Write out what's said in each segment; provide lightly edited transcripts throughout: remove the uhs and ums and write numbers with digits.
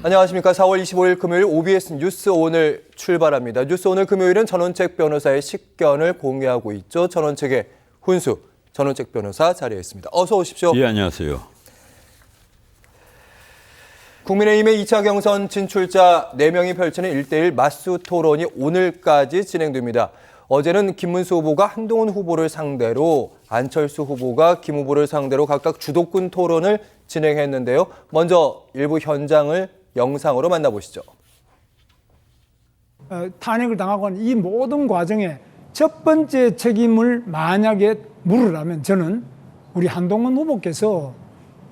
안녕하십니까. 4월 25일 금요일 OBS 뉴스 오늘 출발합니다. 뉴스 오늘 금요일은 전원책 변호사의 식견을 공유하고 있죠. 전원책의 훈수, 전원책 변호사 자리에 있습니다. 어서 오십시오. 예, 안녕하세요. 국민의힘의 2차 경선 진출자 4명이 펼치는 1대1 맞수 토론이 오늘까지 진행됩니다. 어제는 김문수 후보가 한동훈 후보를 상대로, 안철수 후보가 김 후보를 상대로 각각 주도권 토론을 진행했는데요. 먼저 일부 현장을 영상으로 만나보시죠. 탄핵을 당하고 이 모든 과정에 첫 번째 책임을 만약에 물으라면 저는 우리 한동훈 후보께서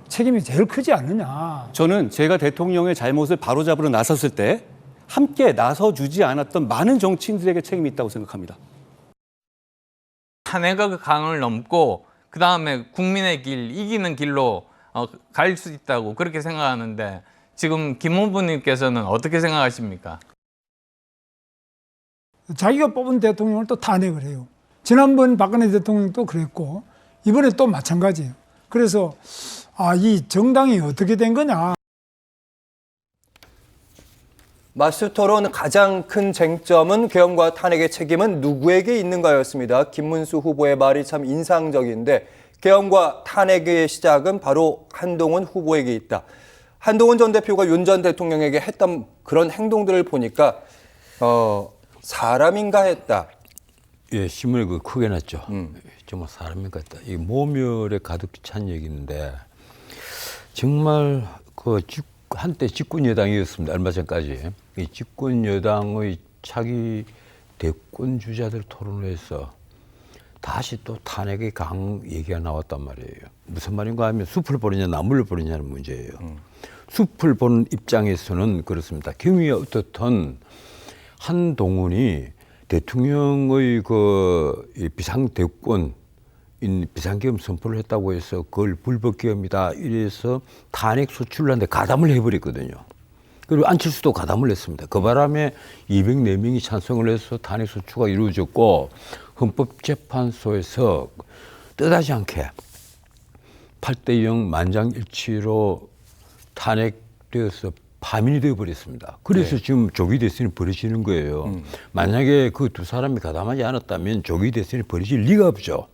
책임이 제일 크지 않느냐. 저는 제가 대통령의 잘못을 바로잡으러 나섰을 때 함께 나서주지 않았던 많은 정치인들에게 책임이 있다고 생각합니다. 탄핵의 강을 넘고 그다음에 국민의 길, 이기는 길로 갈 수 있다고 그렇게 생각하는데 지금 김 후보님께서는 어떻게 생각하십니까? 자기가 뽑은 대통령을 또 탄핵을 해요. 지난번 박근혜 대통령도 그랬고 이번에 또 마찬가지예요. 그래서 이 정당이 어떻게 된 거냐. 맞수 토론 가장 큰 쟁점은 계엄과 탄핵의 책임은 누구에게 있는가였습니다. 김문수 후보의 말이 참 인상적인데 계엄과 탄핵의 시작은 바로 한동훈 후보에게 있다. 한동훈 전 대표가 윤 전 대통령에게 했던 그런 행동들을 보니까 사람인가 했다. 예, 신문에 크게 났죠. 정말 사람인가 했다. 이 모멸에 가득 찬 얘기인데 정말 한때 집권 여당이었습니다. 얼마 전까지. 이 집권 여당의 차기 대권 주자들 토론을 해서 다시 또 탄핵의 강 얘기가 나왔단 말이에요. 무슨 말인가 하면 숲을 보느냐 나무를 보느냐는 문제예요. 숲을 보는 입장에서는 그렇습니다. 경위에 어떻든 한동훈이 대통령의 비상대권 비상계엄 선포를 했다고 해서 그걸 불법계엄이다 이래서 탄핵 소추를 하는데 가담을 해버렸거든요. 그리고 안철수도 가담을 했습니다. 그 바람에 204명이 찬성을 해서 탄핵 소추가 이루어졌고 헌법재판소에서 뜻하지 않게 8대0 만장일치로 탄핵되어서 파면이 되어버렸습니다. 그래서 지금 조기 대선이 벌어지는 거예요. 만약에 그 두 사람이 가담하지 않았다면 조기 대선이 벌어질 리가 없죠.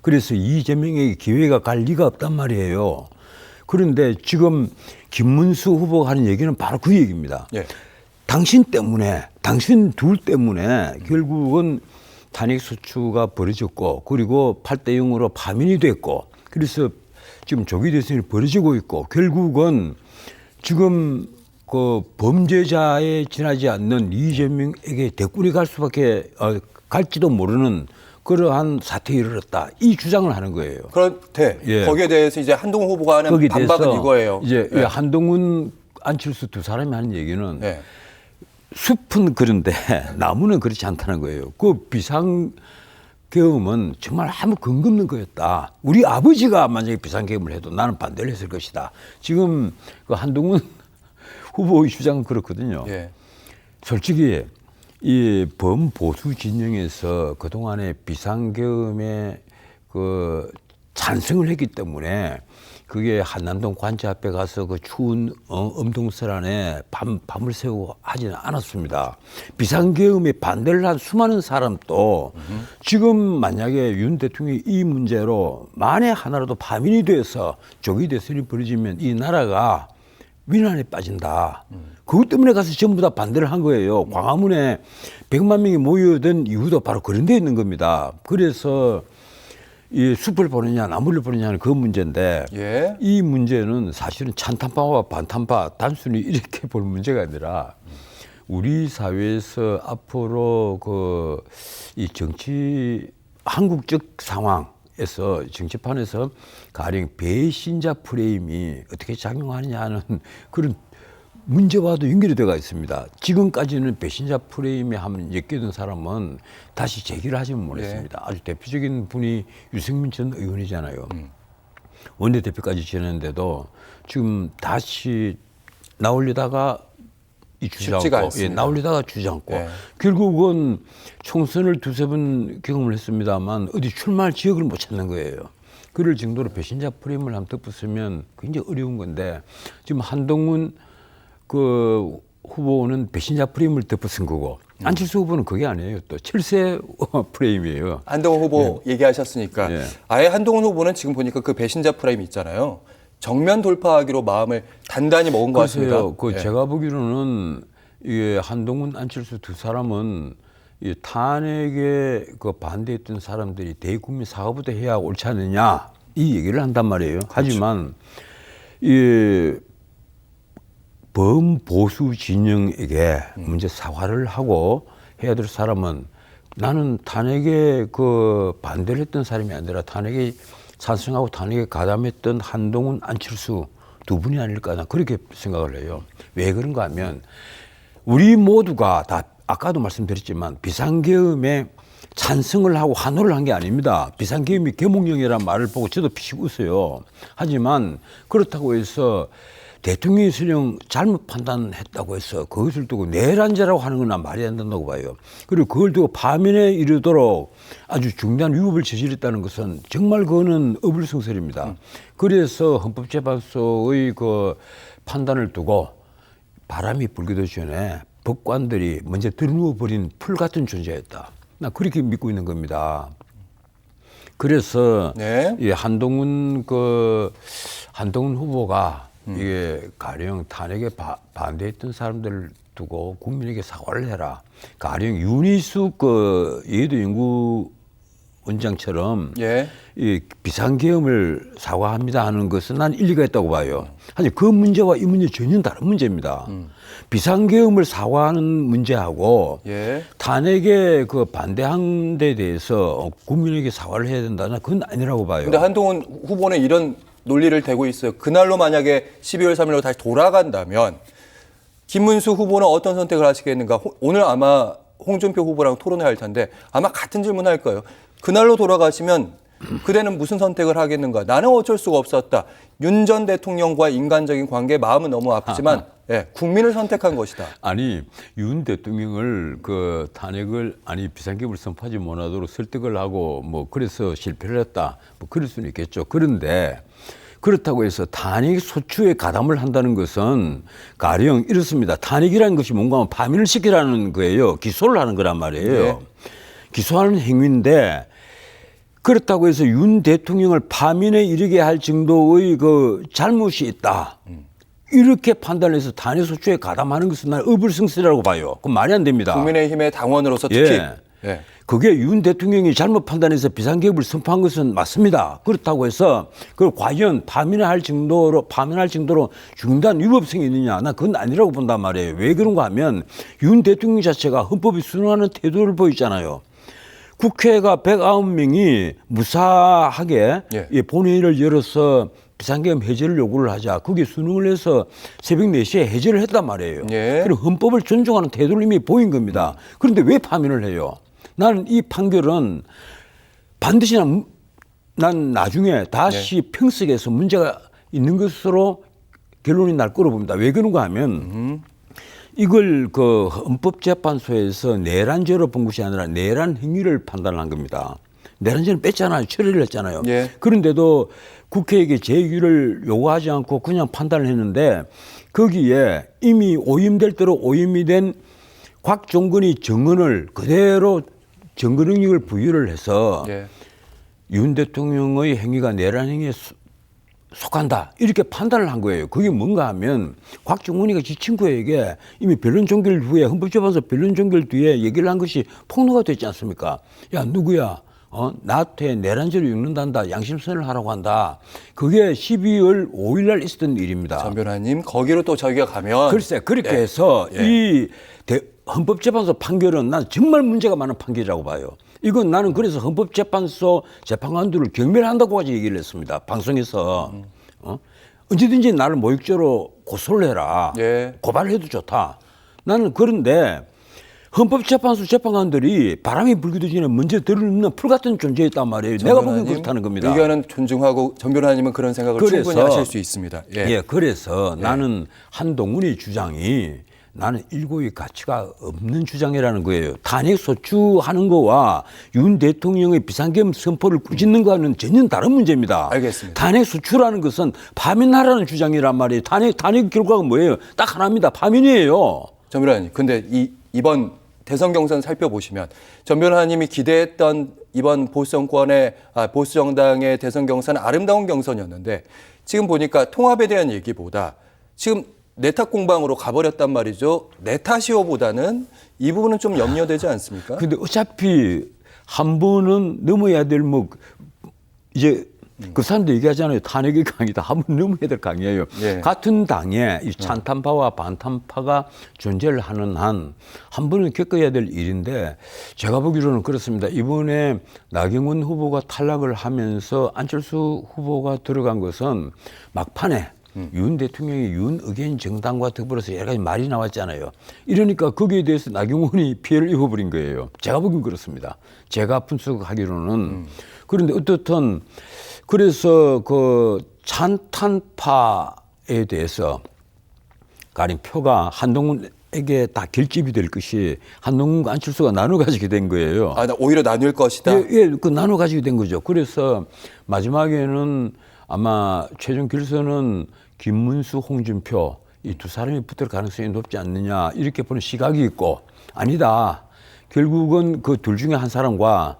그래서 이재명에게 기회가 갈 리가 없단 말이에요. 그런데 지금 김문수 후보가 하는 얘기는 바로 그 얘기입니다. 예. 당신 둘 때문에 결국은 탄핵 소추가 벌어졌고 그리고 8대0으로 파면이 됐고 그래서 지금 조기 대선이 벌어지고 있고 결국은 지금 그 범죄자에 지나지 않는 이재명에게 대권이 갈 수밖에 갈지도 모르는 그러한 사태에 이르렀다. 이 주장을 하는 거예요. 그런데 예. 거기에 대해서 이제 한동훈 후보가 하는 반박은 이거예요. 이제 예. 한동훈, 안철수 두 사람이 하는 얘기는 예. 숲은 그런데 나무는 그렇지 않다는 거예요. 그 비상계엄은 정말 아무 근거 없는 거였다. 우리 아버지가 만약에 비상계엄을 해도 나는 반대를 했을 것이다. 지금 그 한동훈 후보의 주장은 그렇거든요. 예. 솔직히 이 범보수 진영에서 그동안에 비상계엄에 찬성을 했기 때문에 그게 한남동 관제 앞에 가서 그 추운 엄동설 안에 밤을 새우고 하지는 않았습니다. 비상계엄에 반대를 한 수많은 사람도 지금 만약에 윤 대통령이 이 문제로 만에 하나라도 파면이 돼서 조기 대선이 벌어지면 이 나라가 위난에 빠진다. 그것 때문에 가서 전부 다 반대를 한 거예요. 광화문에 100만 명이 모여든 이유도 바로 그런 데 있는 겁니다. 그래서 이 숲을 보느냐 나무를 보느냐는 그 문제인데 예. 이 문제는 사실은 찬탄파와 반탄파 단순히 이렇게 볼 문제가 아니라 우리 사회에서 앞으로 이 한국적 상황에서 정치판에서 가령 배신자 프레임이 어떻게 작용하느냐 하는 그런 문제와도 연결이 되어 있습니다. 지금까지는 배신자 프레임에 한번 엮여든 사람은 다시 제기를 하지는 못했습니다. 아주 대표적인 분이 유승민 전 의원이잖아요. 원내대표까지 지냈는데도 지금 다시 나오려다가 주저앉고, 나오려다가 주저앉고 결국은 총선을 두세 번 경험을 했습니다만 어디 출마할 지역을 못 찾는 거예요. 그럴 정도로 배신자 프레임을 한번 덮었으면 굉장히 어려운 건데 지금 한동훈 그 후보는 배신자 프레임을 덮어쓴 거고 안철수 후보는 그게 아니에요. 또 철새 프레임이에요. 한동훈 후보 얘기하셨으니까 예. 아예 한동훈 후보는 지금 보니까 그 배신자 프레임 있잖아요. 정면 돌파하기로 마음을 단단히 먹은 것 같습니다. 글쎄요. 그 예. 제가 보기로는 이게 한동훈, 안철수 두 사람은 이 탄핵에 그 반대했던 사람들이 대국민 사과부터 해야 옳지 않느냐 이 얘기를 한단 말이에요. 하지만 이 범보수 진영에게 먼저 사과를 하고 해야 될 사람은 나는 탄핵에 그 반대를 했던 사람이 아니라 탄핵에 찬성하고 탄핵에 가담했던 한동훈, 안철수 두 분이 아닐까 나 그렇게 생각을 해요. 왜 그런가 하면 우리 모두가 다 아까도 말씀드렸지만 비상계엄에 찬성을 하고 환호를 한 게 아닙니다. 비상계엄이 계몽령이라는 말을 보고 저도 피식 웃어요. 하지만 그렇다고 해서 대통령이 설령 잘못 판단했다고 해서 그것을 두고 내란죄라고 하는 건 난 말이 안 된다고 봐요. 그리고 그걸 두고 파면에 이르도록 아주 중대한 위법을 저질렀다는 것은 정말 그거는 어불성설입니다. 그래서 헌법재판소의 그 판단을 두고 바람이 불기도 전에 법관들이 먼저 들누워버린 풀 같은 존재였다. 나 그렇게 믿고 있는 겁니다. 그래서 네. 이 한동훈 후보가 이게 가령 탄핵에 반대했던 사람들을 두고 국민에게 사과를 해라. 가령 윤희숙 그 예도 연구 원장처럼 예. 이 비상계엄을 사과합니다 하는 것은 난 일리가 있다고 봐요. 하지만 그 문제와 이 문제 전혀 다른 문제입니다. 비상계엄을 사과하는 문제하고 예. 탄핵에 그 반대한 데 대해서 국민에게 사과를 해야 된다는 그건 아니라고 봐요. 근데 한동훈 후보는 이런 논리를 대고 있어요. 그날로 만약에 12월 3일로 다시 돌아간다면 김문수 후보는 어떤 선택을 하시겠는가? 오늘 아마 홍준표 후보랑 토론을 할 텐데 아마 같은 질문 할 거예요. 그날로 돌아가시면 그대는 무슨 선택을 하겠는가? 나는 어쩔 수가 없었다. 윤 전 대통령과 인간적인 관계 마음은 너무 아프지만 예, 국민을 선택한 것이다. 아니 윤 대통령을 그 탄핵을 비상계엄을 선포하지 못하도록 설득을 하고 뭐 그래서 실패를 했다. 뭐 그럴 수는 있겠죠. 그런데 그렇다고 해서 탄핵 소추에 가담을 한다는 것은 가령 이렇습니다. 탄핵이라는 것이 뭔가 하면 파면을 시키라는 거예요. 기소를 하는 거란 말이에요. 네. 기소하는 행위인데 그렇다고 해서 윤 대통령을 파면에 이르게 할 정도의 그 잘못이 있다. 이렇게 판단해서 탄핵 소추에 가담하는 것은 난 어불성설이라고 봐요. 그건 말이 안 됩니다. 국민의힘의 당원으로서 특히 예. 예. 그게 윤 대통령이 잘못 판단해서 비상계엄을 선포한 것은 맞습니다. 그렇다고 해서 그걸 과연 파면할 정도로 중대한 위법성이 있느냐? 난 그건 아니라고 본단 말이에요. 왜 그런가 하면 윤 대통령 자체가 헌법이 순응하는 태도를 보이잖아요. 국회가 109명이 무사하게 예. 본회의를 열어서 비상계엄 해제를 요구를 하자. 그게 순응을 해서 새벽 4시에 해제를 했단 말이에요. 예. 그리고 헌법을 존중하는 태도를 이미 보인 겁니다. 그런데 왜 파면을 해요? 나는 이 판결은 반드시 난 나중에 다시 평석해서 문제가 있는 것으로 결론이 날 거로 봅니다. 왜 그런가 하면 이걸 그 헌법재판소에서 내란죄로 본 것이 아니라 내란 행위를 판단한 겁니다. 내란죄는 뺐잖아요. 처리를 했잖아요. 예. 그런데도 국회에게 재유를 요구하지 않고 그냥 판단을 했는데 거기에 이미 오임될 대로 오임이 된 곽종근이 정언을 그대로 정근 능력을 부여를 해서 예. 윤 대통령의 행위가 내란 행위에 속한다 이렇게 판단을 한 거예요. 그게 뭔가 하면 곽종근이가 지 친구에게 이미 변론 종결 후에 헌법재판소 변론 종결 뒤에 얘기를 한 것이 폭로가 됐지 않습니까? 야 누구야? 나한테 내란죄로 읽는단다. 양심선을 하라고 한다. 그게 12월 5일 날 있었던 일입니다. 전 변호사님 거기로 또 저희가 가면 글쎄 그렇게 예. 해서 이 헌법재판소 판결은 난 정말 문제가 많은 판결이라고 봐요. 이건 나는 그래서 헌법재판소 재판관들을 경멸한다고까지 얘기를 했습니다. 방송에서 언제든지 나를 모욕죄로 고소를 해라. 예. 고발해도 좋다. 나는 그런데 헌법재판소 재판관들이 바람이 불기도 전에 먼저 들어놓는 풀 같은 존재였단 말이에요. 내가 보기엔 그렇다는 겁니다. 의견은 존중하고 전 변호사님은 그런 생각을 그래서, 충분히 하실 수 있습니다. 예. 그래서 나는 한동훈의 주장이 나는 일고의 가치가 없는 주장이라는 거예요. 탄핵 소추하는 거와 윤 대통령의 비상계엄 선포를 꾸짖는 거와는 전혀 다른 문제입니다. 알겠습니다. 탄핵 소추라는 것은 파면하라는 주장이란 말이에요. 탄핵 결과가 뭐예요? 딱 하나입니다. 파면이에요. 전 변호사님, 근데 이번 대선 경선 살펴보시면 전 변호사님이 기대했던 이번 보수 정당의 대선 경선은 아름다운 경선이었는데 지금 보니까 통합에 대한 얘기보다 지금 내 탓 공방으로 가버렸단 말이죠. 내 탓이요보다는 이 부분은 좀 염려되지 않습니까? 근데 어차피 한 번은 넘어야 될 이제 그 사람도 얘기하잖아요. 탄핵의 강이다. 한 번 넘어야 될 강이에요. 예. 같은 당에 이 찬탄파와 반탄파가 존재를 하는 한 번은 겪어야 될 일인데 제가 보기로는 그렇습니다. 이번에 나경원 후보가 탈락을 하면서 안철수 후보가 들어간 것은 막판에 윤 대통령이 윤 의견 정당과 더불어서 여러 가지 말이 나왔잖아요. 이러니까 거기에 대해서 나경원이 피해를 입어버린 거예요. 제가 보기엔 그렇습니다. 제가 분석하기로는. 그런데 어떻든 그래서 그 찬탄파에 대해서 가령 표가 한동훈에게 다 결집이 될 것이 한동훈과 안철수가 나눠 가지게 된 거예요. 아, 오히려 나눌 것이다. 예, 그 나눠 가지게 된 거죠. 그래서 마지막에는 아마 최종 결선은 김문수, 홍준표 이 두 사람이 붙을 가능성이 높지 않느냐 이렇게 보는 시각이 있고 아니다. 결국은 그 둘 중에 한 사람과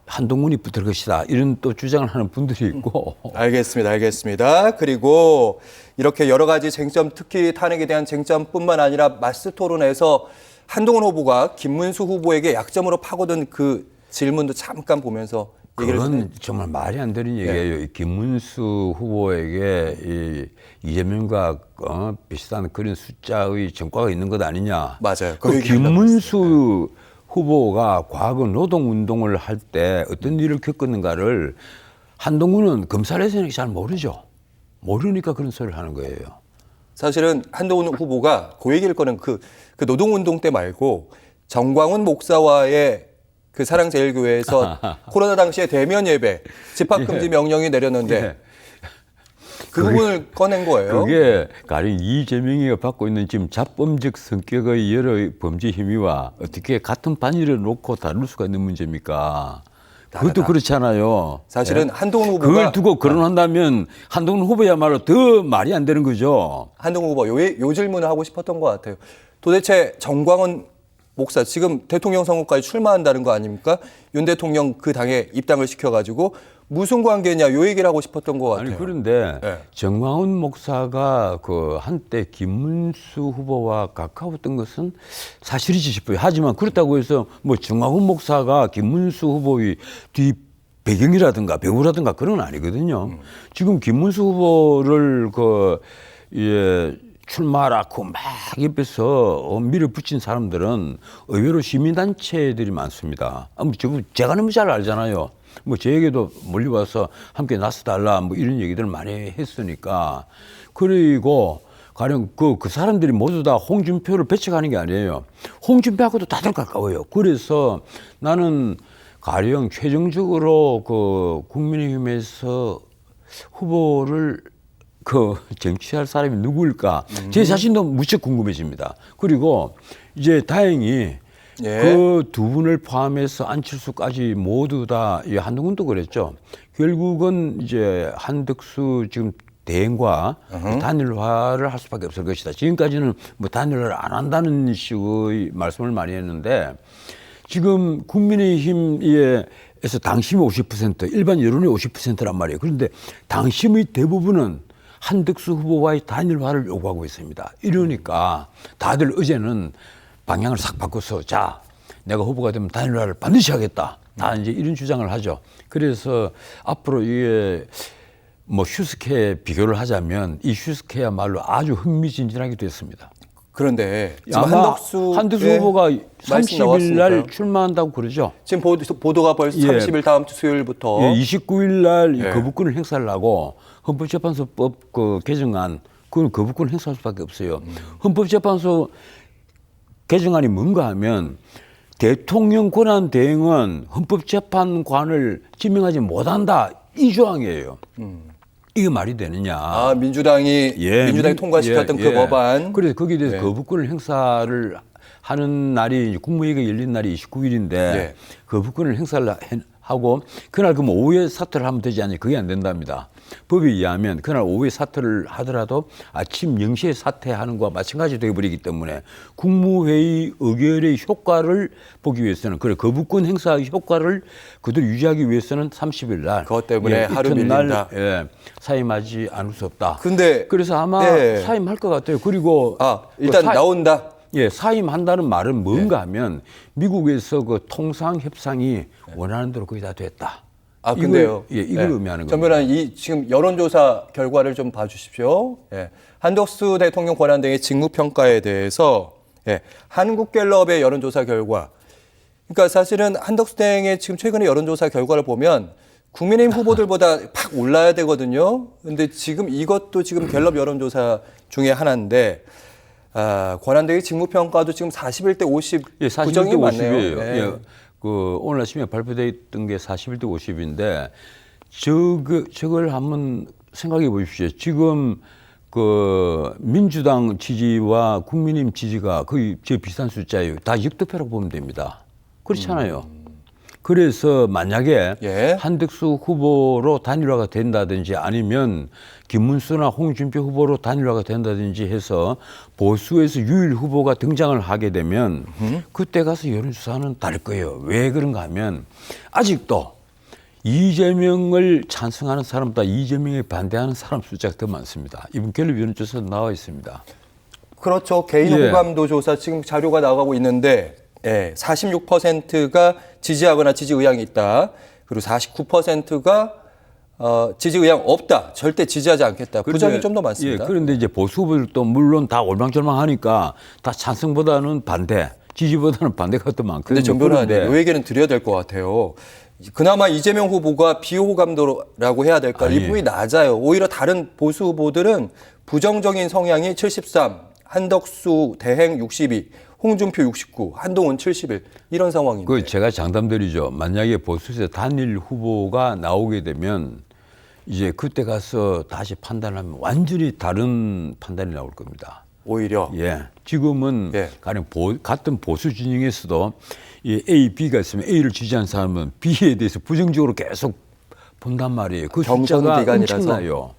한동훈이 붙을 것이다. 이런 또 주장을 하는 분들이 있고. 알겠습니다. 그리고 이렇게 여러 가지 쟁점, 특히 탄핵에 대한 쟁점뿐만 아니라 마스 토론에서 한동훈 후보가 김문수 후보에게 약점으로 파고든 그 질문도 잠깐 보면서 얘기를 그건 정말 말이 안 되는 얘기예요. 이 김문수 후보에게 이재명과 비슷한 그런 숫자의 전과가 있는 것 아니냐. 맞아요. 그 김문수 후보가 과거 노동운동을 할 때 어떤 일을 겪었는가를 한동훈은 검찰에서는 잘 모르죠. 모르니까 그런 소리를 하는 거예요. 사실은 한동훈 후보가 그 얘기를 꺼낸 그 노동운동 때 말고 정광훈 목사와의 그 사랑제일교회에서 코로나 당시에 대면 예배, 집합금지 명령이 내렸는데 그 부분을 꺼낸 거예요. 그게 가령 이재명이가 받고 있는 지금 자범적 성격의 여러 범죄 혐의와 어떻게 같은 반열에 놓고 다룰 수가 있는 문제입니까? 그것도 그렇잖아요. 사실은 한동훈 후보가 그걸 두고 거론한다면 한동훈 후보야말로 더 말이 안 되는 거죠. 한동훈 후보 요 질문을 하고 싶었던 것 같아요. 도대체 정광훈 목사 지금 대통령 선거까지 출마한다는 거 아닙니까? 윤 대통령 그 당에 입당을 시켜가지고 무슨 관계냐 요 얘기를 하고 싶었던 것 같아요. 아니 그런데 네. 정광훈 목사가 그 한때 김문수 후보와 가까웠던 것은 사실이지 싶어요. 하지만 그렇다고 해서 뭐 정광훈 목사가 김문수 후보의 뒤 배경이라든가 배우라든가 그런 건 아니거든요. 지금 김문수 후보를 출마라고 막 옆에서 밀어붙인 사람들은 의외로 시민단체들이 많습니다. 제가 너무 잘 알잖아요. 뭐 저에게도 몰려와서 함께 나서달라 뭐 이런 얘기들을 많이 했으니까. 그리고 가령 그 사람들이 모두 다 홍준표를 배척하는 게 아니에요. 홍준표하고도 다들 가까워요. 그래서 나는 가령 최종적으로 그 국민의힘에서 후보를 정치할 사람이 누구일까? 제 자신도 무척 궁금해집니다. 그리고 이제 다행히 그 두 분을 포함해서 안철수까지 모두 다 한동훈도 그랬죠. 결국은 이제 한덕수 지금 대행과 단일화를 할 수밖에 없을 것이다. 지금까지는 뭐 단일화를 안 한다는 식의 말씀을 많이 했는데 지금 국민의힘에서 당심이 50%, 일반 여론이 50%란 말이에요. 그런데 당심의 대부분은 한덕수 후보와의 단일화를 요구하고 있습니다. 이러니까 다들 어제는 방향을 싹 바꿔서 자, 내가 후보가 되면 단일화를 반드시 하겠다. 다 이제 이런 주장을 하죠. 그래서 앞으로 이게 뭐 휴스케 비교를 하자면 이 휴스케야말로 아주 흥미진진하게 됐습니다. 그런데 지금 아마 한덕수 후보가 30일 날 출마한다고 그러죠. 지금 보도가 벌써 30일 다음 주 수요일부터 29일 날 거부권을 행사를 하고 헌법재판소법 개정안 그건 거부권 행사할 수밖에 없어요. 헌법재판소 개정안이 뭔가 하면 대통령 권한 대행은 헌법재판관을 지명하지 못한다 이 조항이에요. 이게 말이 되느냐. 아, 민주당이 통과시켰던 그 법안. 그래서 거기에 대해서 예. 거부권을 행사를 하는 날이 국무회의가 열린 날이 29일인데 예. 거부권을 행사를 하고 그날 그럼 오후에 사퇴를 하면 되지 않냐. 그게 안 된답니다. 법에 의하면 그날 오후에 사퇴를 하더라도 아침 0시에 사퇴하는 것과 마찬가지 되어버리기 때문에 국무회의 의결의 효과를 보기 위해서는 그래 거부권 행사 효과를 그대로 유지하기 위해서는 30일 날 그것 때문에 하루 이튿날, 밀린다. 사임하지 않을 수 없다. 근데 그래서 아마 네. 사임할 것 같아요. 그리고 일단 나온다. 예, 사임한다는 말은 뭔가 하면 미국에서 그 통상 협상이 원하는 대로 거의 다 됐다. 아, 근데요. 이걸 의미하는 전 겁니다. 변호사님, 지금 여론조사 결과를 좀 봐주십시오. 한덕수 대통령 권한대행의 직무평가에 대해서 한국갤럽의 여론조사 결과. 그러니까 사실은 한덕수 대행의 지금 최근의 여론조사 결과를 보면 국민의힘 후보들보다 팍 올라야 되거든요. 근데 지금 이것도 지금 갤럽 여론조사 중에 하나인데, 권한대행 직무평가도 지금 41대 50 예, 41대 구정이 맞네요. 50이에요. 예, 그 오늘 아침에 발표돼 있던 게 41대 50인데 저걸 한번 생각해 보십시오. 지금 그 민주당 지지와 국민의힘 지지가 거의 저 비슷한 숫자예요. 다 역대표라고 보면 됩니다. 그렇잖아요. 그래서 만약에 한덕수 후보로 단일화가 된다든지 아니면 김문수나 홍준표 후보로 단일화가 된다든지 해서 보수에서 유일 후보가 등장을 하게 되면 그때 가서 여론조사는 다를 거예요. 왜 그런가 하면 아직도 이재명을 찬성하는 사람보다 이재명에 반대하는 사람 숫자가 더 많습니다. 이번 갤럽 여론조사도 나와 있습니다. 그렇죠. 개인 호감도 조사 지금 자료가 나가고 있는데 46%가 지지하거나 지지 의향이 있다. 그리고 49%가 지지 의향 없다. 절대 지지하지 않겠다. 부정이 좀 더 많습니다. 예, 그런데 이제 보수 후보들도 물론 다 올망졸망하니까 다 찬성보다는 반대, 지지보다는 반대가 더 많거든요. 근데 전 변호사님, 이 얘기는 드려야 될 것 같아요. 그나마 이재명 후보가 비호감도라고 해야 될까? 이 부분이 낮아요. 오히려 다른 보수 후보들은 부정적인 성향이 73, 한덕수 대행 62, 홍준표 69, 한동훈 71 이런 상황인데. 그 제가 장담드리죠. 만약에 보수에서 단일 후보가 나오게 되면 이제 그때 가서 다시 판단하면 완전히 다른 판단이 나올 겁니다. 오히려. 예. 지금은 가령 같은 보수 진영에서도 이 A, B가 있으면 A를 지지한 사람은 B에 대해서 부정적으로 계속 본단 말이에요. 그 숫자가 엄청나요.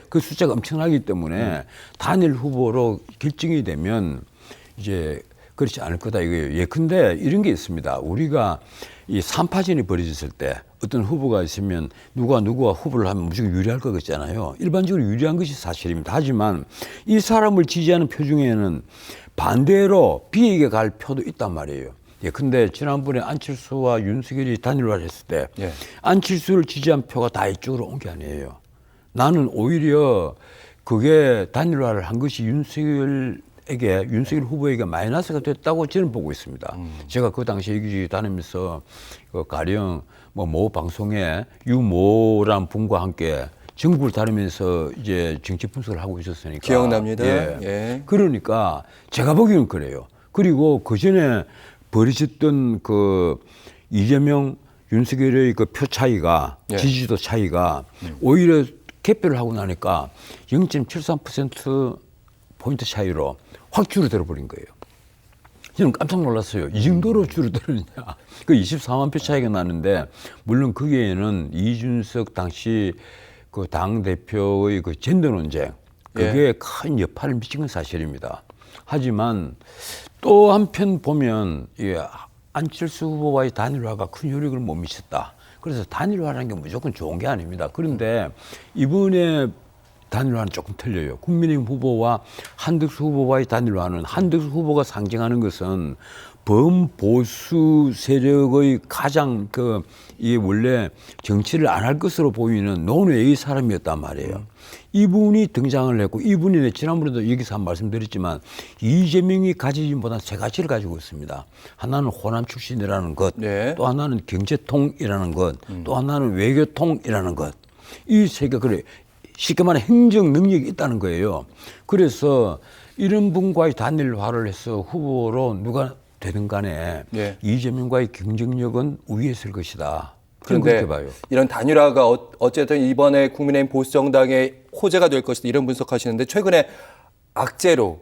그 숫자가 엄청나기 때문에 단일 후보로 결정이 되면 이제 그렇지 않을 거다 이거예요. 예컨대 이런 게 있습니다. 우리가 이 삼파전이 벌어졌을 때 어떤 후보가 있으면 누가 누구와 후보를 하면 무조건 유리할 것 같잖아요. 일반적으로 유리한 것이 사실입니다. 하지만 이 사람을 지지하는 표 중에는 반대로 B에게 갈 표도 있단 말이에요. 예컨대 지난번에 안철수와 윤석열이 단일화를 했을 때 안철수를 지지한 표가 다 이쪽으로 온 게 아니에요. 나는 오히려 그게 단일화를 한 것이 윤석열 후보에게 마이너스가 됐다고 저는 보고 있습니다. 제가 그 당시에 여기저기 다니면서 가령 모 방송에 유모란 분과 함께 전국을 다니면서 이제 정치 분석을 하고 있었으니까. 기억납니다. 그러니까 제가 보기에는 그래요. 그리고 그 전에 벌어졌던 그 이재명, 윤석열의 그 표 차이가 지지도 차이가 오히려 개표를 하고 나니까 0.73% 포인트 차이로 확 줄어들어 버린 거예요. 저는 깜짝 놀랐어요. 이 정도로 줄어들었냐. 그 24만 표 차이가 나는데 물론 거기에는 이준석 당시 그 당 대표의 그 젠더 논쟁 그게 큰 여파를 미친 건 사실입니다. 하지만 또 한편 보면 안철수 후보와의 단일화가 큰 효력을 못 미쳤다. 그래서 단일화라는 게 무조건 좋은 게 아닙니다. 그런데 이번에 단일화는 조금 틀려요. 국민의힘 후보와 한덕수 후보와의 단일화는 한덕수 후보가 상징하는 것은 범보수 세력의 가장 이게 원래 정치를 안 할 것으로 보이는 논외의 사람이었단 말이에요. 이분이 등장을 했고 이분이 지난번에도 여기서 한 말씀드렸지만 이재명이 가지진 못한 세 가지를 가지고 있습니다. 하나는 호남 출신이라는 것, 또 하나는 경제통이라는 것, 또 하나는 외교통이라는 것. 이 세 개 그래. 쉽게 말해 행정 능력이 있다는 거예요. 그래서 이런 분과의 단일화를 해서 후보로 누가 되든 간에 이재명과의 경쟁력은 우위에 있을 것이다. 저는 그런데 그렇게 봐요. 이런 단일화가 어쨌든 이번에 국민의힘 보수정당의 호재가 될 것이다 이런 분석하시는데 최근에 악재로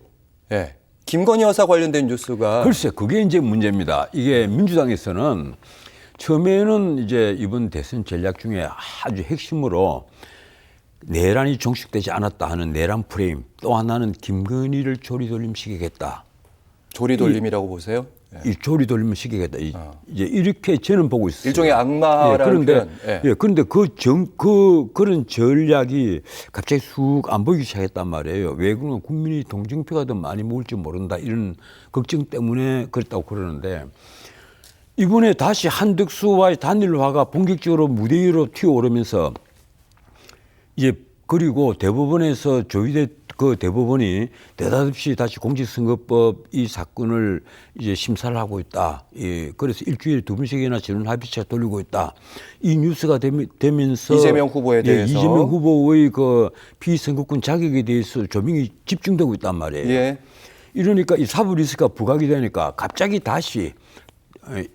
김건희 여사 관련된 뉴스가 글쎄, 그게 이제 문제입니다. 이게 민주당에서는 처음에는 이제 이번 대선 전략 중에 아주 핵심으로 내란이 종식되지 않았다 하는 내란 프레임, 또 하나는 김건희를 조리돌림시키겠다. 조리돌림이라고 보세요? 이 조리돌림시키겠다. 이제 이렇게 저는 보고 있어요. 일종의 악마라는 그런데 표현. 그런데 그런 전략이 갑자기 쑥 안 보이기 시작했단 말이에요. 왜 그러면 국민이 동정표가 더 많이 모을지 모른다 이런 걱정 때문에 그랬다고 그러는데 이번에 다시 한덕수와의 단일화가 본격적으로 무대 위로 튀어오르면서 이제 그리고 대법원에서 조희대 그 대법원이 느닷없이 다시 공직선거법 이 사건을 이제 심사를 하고 있다. 예, 그래서 일주일에 2번씩이나 전원 합의체가 돌리고 있다. 이 뉴스가 되면서 이재명 후보에 대해서 이재명 후보의 그 피선거권 자격에 대해서 조명이 집중되고 있단 말이에요. 예. 이러니까 이 사법 리스크가 부각이 되니까 갑자기 다시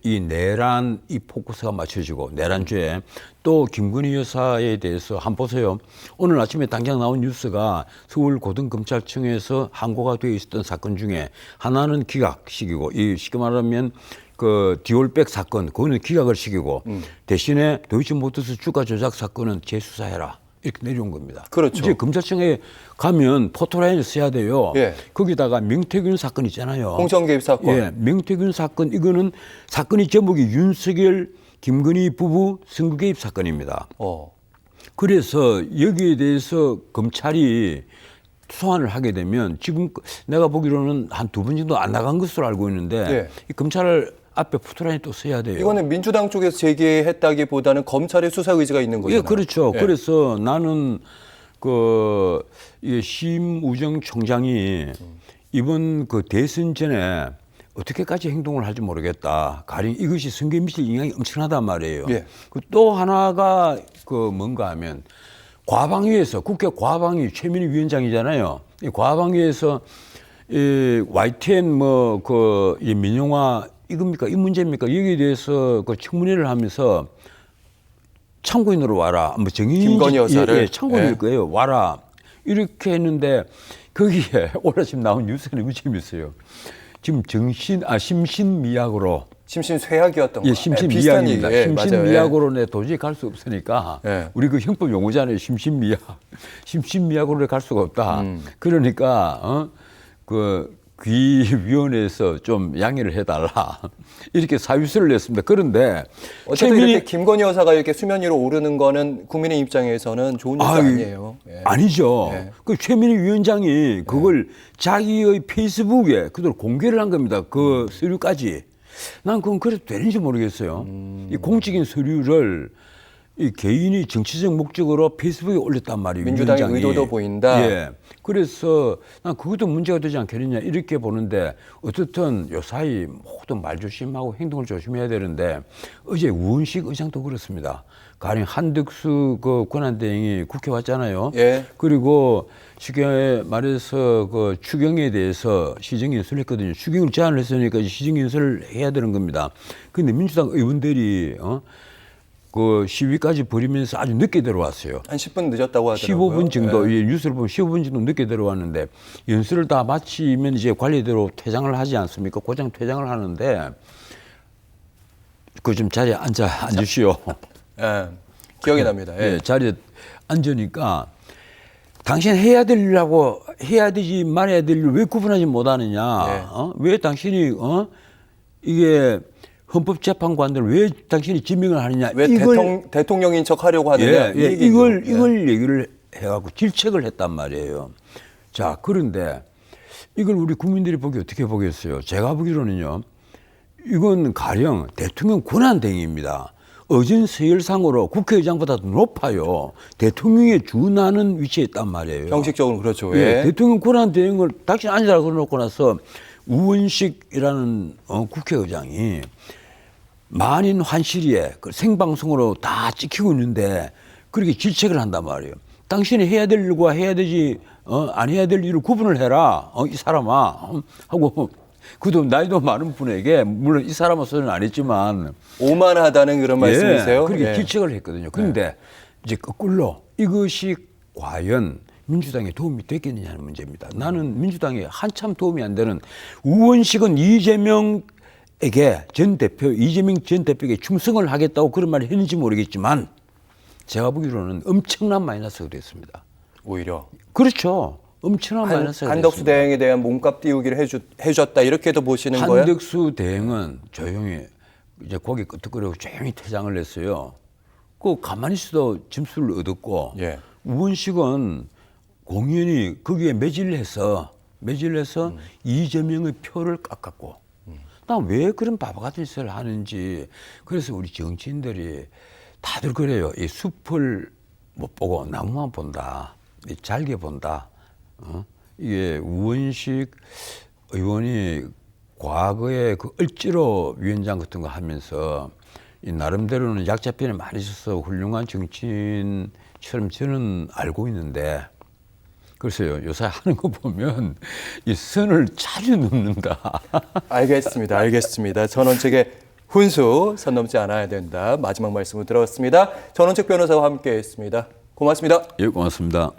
이 내란 이 포커스가 맞춰지고 내란죄 또 김건희 여사에 대해서 한번 보세요. 오늘 아침에 당장 나온 뉴스가 서울 고등검찰청에서 항고가 되어 있었던 사건 중에 하나는 기각시키고 이 쉽게 말하면 그 디올백 사건 그거는 기각을 시키고 대신에 도이치모터스 주가 조작 사건은 재수사해라. 이렇게 내려온 겁니다. 그렇죠. 이제 검찰청에 가면 포토라인을 써야 돼요. 예. 거기다가 명태균 사건 있잖아요. 공천 개입 사건. 예, 명태균 사건 이거는 사건의 제목이 윤석열, 김건희 부부 선거 개입 사건입니다. 그래서 여기에 대해서 검찰이 소환을 하게 되면 지금 내가 보기로는 한 2번 정도 안 나간 것으로 알고 있는데 예. 이 검찰 앞에 포토라인이 또 써야 돼요. 이거는 민주당 쪽에서 제기했다기보다는 검찰의 수사 의지가 있는 거잖아요. 예, 그렇죠. 예. 그래서 나는 이게 심우정 총장이 이번 그 대선 전에 어떻게까지 행동을 할지 모르겠다. 가령 이것이 선거에 미칠 영향이 엄청나단 말이에요. 예. 또 하나가 뭔가 하면 과방위에서 국회 과방위 최민희 위원장이잖아요. 이 과방위에서 이 YTN 이 민영화 이겁니까? 이 문제입니까? 여기에 대해서 그 청문회를 하면서 참고인으로 와라. 김건희 여사를 참고인일 거예요. 와라. 이렇게 했는데 거기에 오늘 아침 나온 뉴스가 너무 재밌어요. 지금 심신미약으로 심신쇠약이었던 거. 심신미약입니다. 비슷한 심신미약으로 내 도저히 갈 수 없으니까 예. 우리 그 형법 용어잖아요. 심신미약으로 갈 수가 없다. 그러니까 귀위원회에서 좀 양해를 해달라 이렇게 사유서를 냈습니다. 그런데 어쨌든 이렇게 김건희 여사가 이렇게 수면 위로 오르는 거는 국민의 입장에서는 좋은 뉴스 아니에요. 예. 아니죠. 예. 그 최민희 위원장이 그걸 자기의 페이스북에 그대로 공개를 한 겁니다. 그 서류까지. 난 그건 그래도 되는지 모르겠어요. 이 공적인 서류를 이 개인이 정치적 목적으로 페이스북에 올렸단 말이에요. 민주당의 위원장이. 의도도 보인다. 예. 그래서 난 그것도 문제가 되지 않겠느냐 이렇게 보는데 어떻든 요사이 모든 말 조심하고 행동을 조심해야 되는데 어제 우원식 의장도 그렇습니다. 가령 한덕수 그 권한대행이 국회 왔잖아요. 예. 그리고 쉽게 말해서 그 추경에 대해서 시정연설을 했거든요. 추경을 제안을 했으니까 시정연설을 해야 되는 겁니다. 그런데 민주당 의원들이 그 시위까지 벌이면서 아주 늦게 들어왔어요. 한 10분 늦었다고 하더라고요. 15분 정도, 예. 뉴스를 보면 15분 정도 늦게 들어왔는데 연설을 다 마치면 이제 관리대로 퇴장을 하지 않습니까? 고장 퇴장을 하는데 그 좀 자리에 앉으시오. 예. 기억이 납니다. 예. 예, 자리에 앉으니까 당신 해야 될 일하고 해야 되지 말아야 될 일 왜 구분하지 못하느냐? 예. 왜 당신이 이게 헌법재판관들 왜 당신이 지명을 하느냐? 왜 대통령인 척 하려고 하느냐? 예, 이걸 얘기를 해갖고 질책을 했단 말이에요. 자, 그런데 이걸 우리 국민들이 보기 어떻게 보겠어요? 제가 보기로는요, 이건 가령 대통령 권한대행입니다. 어진 서열상으로 국회의장보다도 높아요. 대통령에 준하는 위치에 있단 말이에요. 형식적으로 그렇죠. 예, 예. 대통령 권한대행을 당신 앉으라고 그러놓고 나서 우원식이라는 국회의장이 만인 환시리에 그 생방송으로 다 찍히고 있는데 그렇게 질책을 한단 말이에요. 당신이 해야 될 일과 해야 되지 안 해야 될 일을 구분을 해라. 이 사람아 하고 그도 나이도 많은 분에게 물론 이 사람으로서는 안 했지만 오만하다는 그런 말씀이세요? 그렇게 예. 질책을 했거든요. 그런데 이제 거꾸로 이것이 과연 민주당에 도움이 됐겠느냐는 문제입니다. 나는 민주당에 한참 도움이 안 되는 우원식은 이재명 전 대표에게 충성을 하겠다고 그런 말을 했는지 모르겠지만 제가 보기로는 엄청난 마이너스가 됐습니다. 오히려 그렇죠. 엄청난 마이너스가 한덕수 됐습니다. 대행에 대한 몸값 띄우기를 해줬다 이렇게도 보시는 거예요? 한덕수 대행은 조용히 이제 고개 끄덕거리고 조용히 퇴장을 했어요. 그 가만히 있어도 점수를 얻었고 예. 우원식은 공연히 거기에 매질해서 이재명의 표를 깎았고 나 왜 그런 바보 같은 짓을 하는지. 그래서 우리 정치인들이 다들 그래요. 이 숲을 못 보고 나무만 본다. 이 잘게 본다. 이게 우원식 의원이 과거에 그 을지로 위원장 같은 거 하면서 이 나름대로는 약자편에 많이 있어서 훌륭한 정치인처럼 저는 알고 있는데 글쎄요, 요새 하는 거 보면 이 선을 자주 넘는다. 알겠습니다. 전원책의 훈수 선 넘지 않아야 된다. 마지막 말씀을 들었습니다. 전원책 변호사와 함께했습니다. 고맙습니다. 예, 고맙습니다.